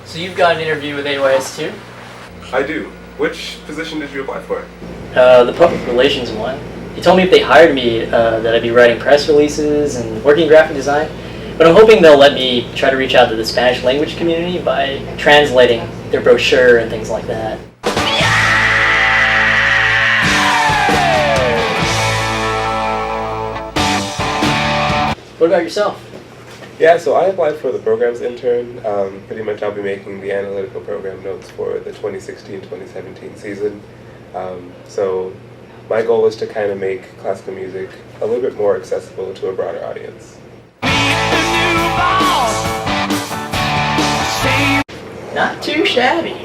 So you've got an interview with AYS too? I do. Which position did you apply for? The public relations one. He told me if they hired me that I'd be writing press releases and working in graphic design. But I'm hoping they'll let me try to reach out to the Spanish language community by translating their brochure and things like that. What about yourself? Yeah, so I applied for the programs intern. Pretty much I'll be making the analytical program notes for the 2016-2017 season. So my goal is to kind of make classical music a little bit more accessible to a broader audience. Not too shabby.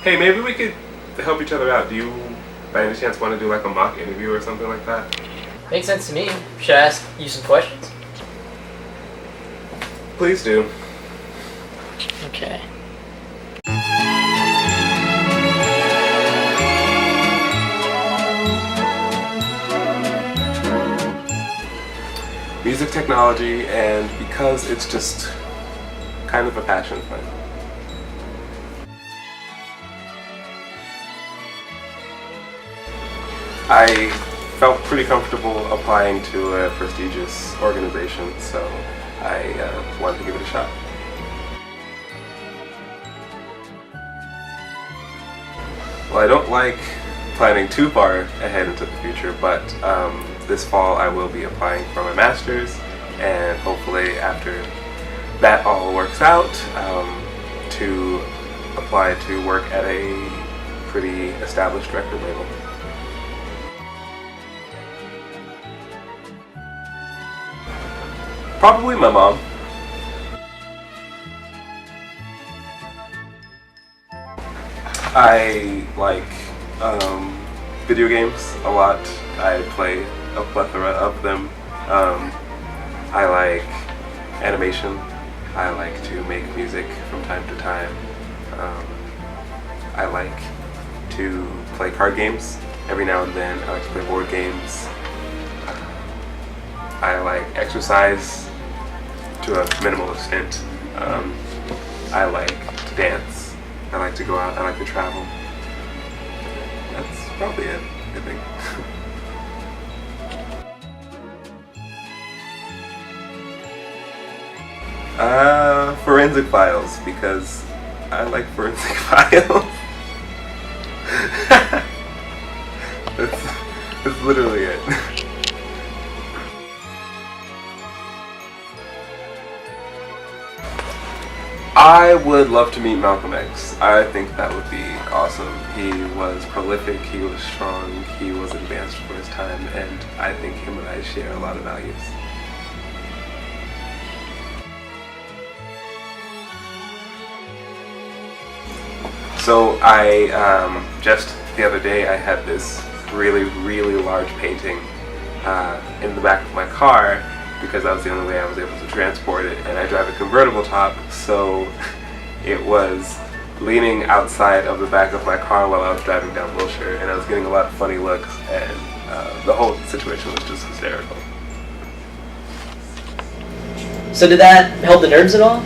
Hey, maybe we could help each other out. Do you, by any chance, want to do like a mock interview or something like that? Makes sense to me. Should I ask you some questions? Please do. Okay. Music technology, and because it's just kind of a passion of mine. I felt pretty comfortable applying to a prestigious organization, so I wanted to give it a shot. Well, I don't like planning too far ahead into the future, but this fall I will be applying for my master's, and hopefully after that all works out, to apply to work at a pretty established record label. Probably my mom. I like video games a lot. I play a plethora of them. I like animation. I like to make music from time to time. I like to play card games every now and then. I like to play board games. I like exercise to a minimal extent. I like to dance. I like to go out. I like to travel. That's probably it, I think. Forensic files, because I like forensic files. That's literally it. I would love to meet Malcolm X. I think that would be awesome. He was prolific, he was strong, he was advanced for his time, and I think him and I share a lot of values. So just the other day I had this really, really large painting in the back of my car, because that was the only way I was able to transport it, and I drive a convertible top, so it was leaning outside of the back of my car while I was driving down Wilshire, and I was getting a lot of funny looks, and the whole situation was just hysterical. So did that help the nerves at all?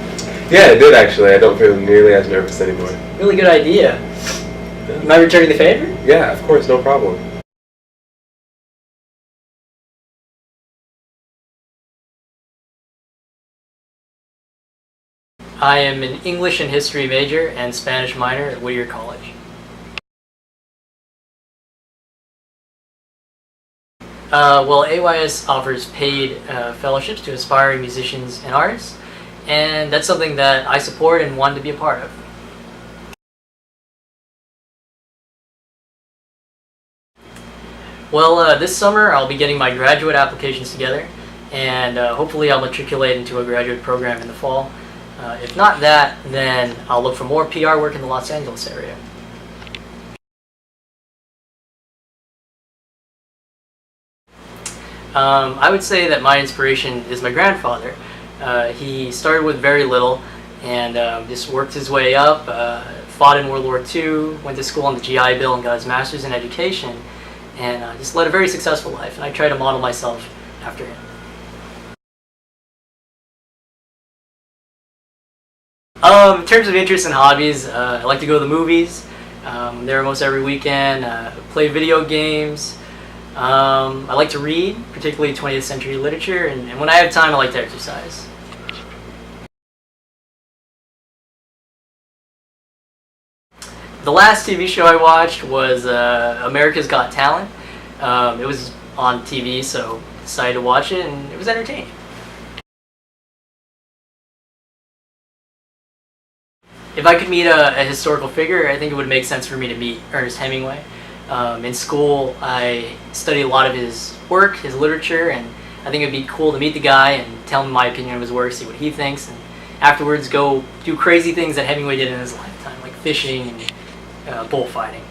Yeah, it did actually. I don't feel nearly as nervous anymore. Really good idea. You mind returning the favor? Yeah, of course, no problem. I am an English and History major and Spanish minor at Whittier College. Well, AYS offers paid fellowships to aspiring musicians and artists, and that's something that I support and wanted to be a part of. Well, this summer I'll be getting my graduate applications together, and hopefully I'll matriculate into a graduate program in the fall. If not that, then I'll look for more PR work in the Los Angeles area. I would say that my inspiration is my grandfather. He started with very little, and just worked his way up, fought in World War II, went to school on the GI Bill and got his master's in education, and just led a very successful life, and I try to model myself after him. In terms of interests and hobbies, I like to go to the movies. I'm there almost every weekend. Play video games. I like to read, particularly 20th century literature, and when I have time, I like to exercise. The last TV show I watched was America's Got Talent. It was on TV, so decided to watch it, and it was entertaining. If I could meet a historical figure, I think it would make sense for me to meet Ernest Hemingway. In school, I studied a lot of his work, his literature, and I think it'd be cool to meet the guy and tell him my opinion of his work, see what he thinks, and afterwards go do crazy things that Hemingway did in his lifetime, like fishing and bullfighting.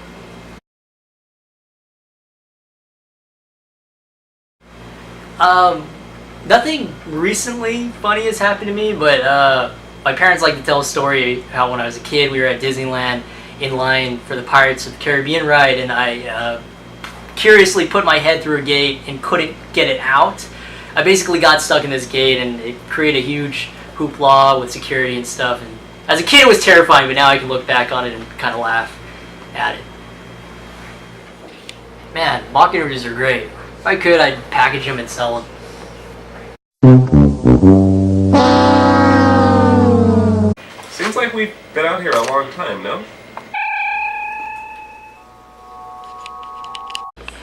Nothing recently funny has happened to me, but my parents like to tell a story how when I was a kid we were at Disneyland in line for the Pirates of the Caribbean ride, and I curiously put my head through a gate and couldn't get it out. I basically got stuck in this gate, and it created a huge hoopla with security and stuff. And as a kid it was terrifying, but now I can look back on it and kind of laugh at it. Man, mock interviews are great. If I could, I'd package them and sell them. Seems like we've been out here a long time, no?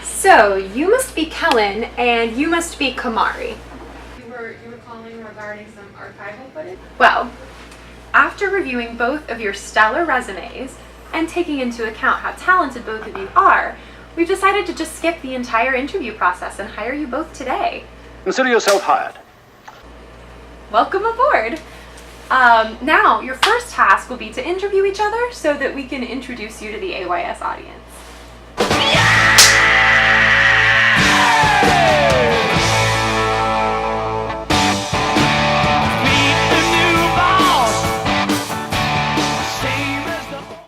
So, you must be Kellen, and you must be Kamari. You were calling regarding some archival footage? Well, after reviewing both of your stellar resumes, and taking into account how talented both of you are, we've decided to just skip the entire interview process and hire you both today. Consider yourself hired. Welcome aboard! Now, your first task will be to interview each other so that we can introduce you to the AYS audience. Hey!